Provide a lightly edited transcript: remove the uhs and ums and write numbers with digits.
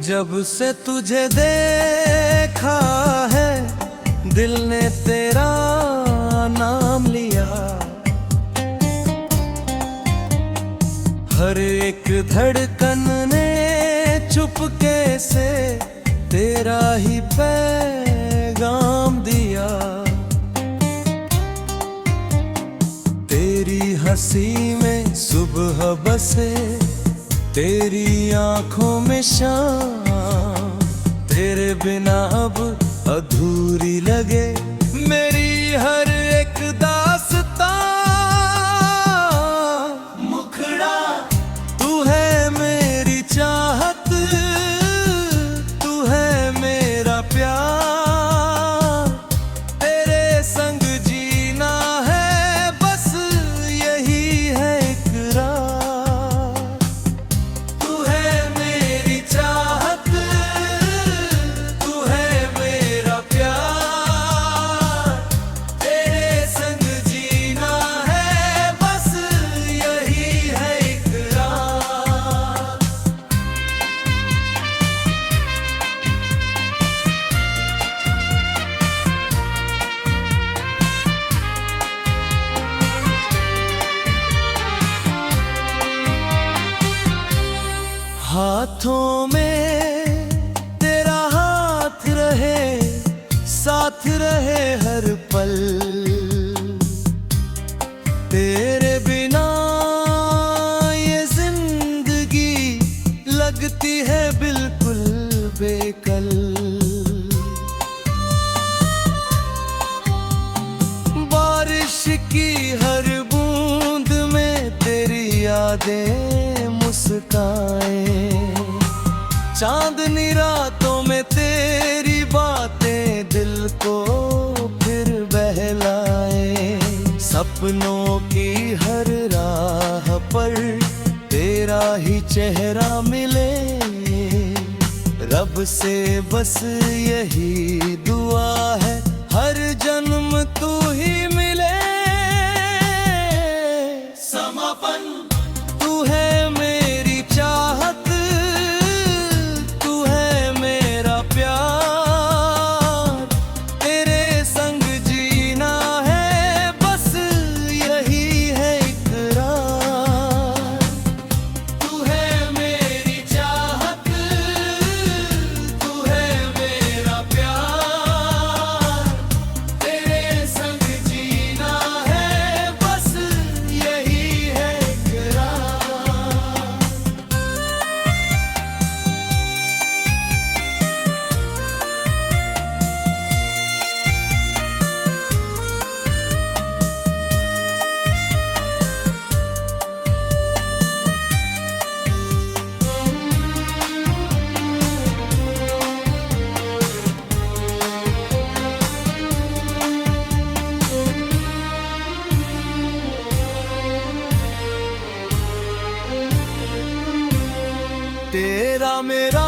जब से तुझे देखा है दिल ने तेरा नाम लिया। हर एक धड़कन ने चुपके से तेरा ही पैगाम दिया। तेरी हंसी में सुबह बसे, तेरी आंखों में शाम, तेरे बिना अब अधूरी लगे मेरी हर एक दास्तां। मुखड़ा तू है मेरी चाहत, तू है मेरा प्यार, तेरे संग जीना है बस यही है इकरार। तू है मेरी चाहत, तू है मेरा प्यार, तेरे संग जीना है बस यही है इकरार। हाथों में तेरा हाथ रहे, साथ रहे हर पल, तेरे बिना ये जिंदगी लगती है बिल्कुल बेकल। बारिश की हर बूंद में तेरी यादें मुस्काएं, चांदनी रातों में तेरी बातें दिल को फिर बहलाए। सपनों की हर राह पर तेरा ही चेहरा मिले, रब से बस यही दुआ है हर जन्म तू ही मिले। समापन तू है मेरी चाहत, तू है मेरा प्यार, तेरे संग जीना है बस यही है इकरार। तू है मेरी चाहत, तू है मेरा प्यार, तेरे संग जीना है बस यही है इकरार। तेरा मेरा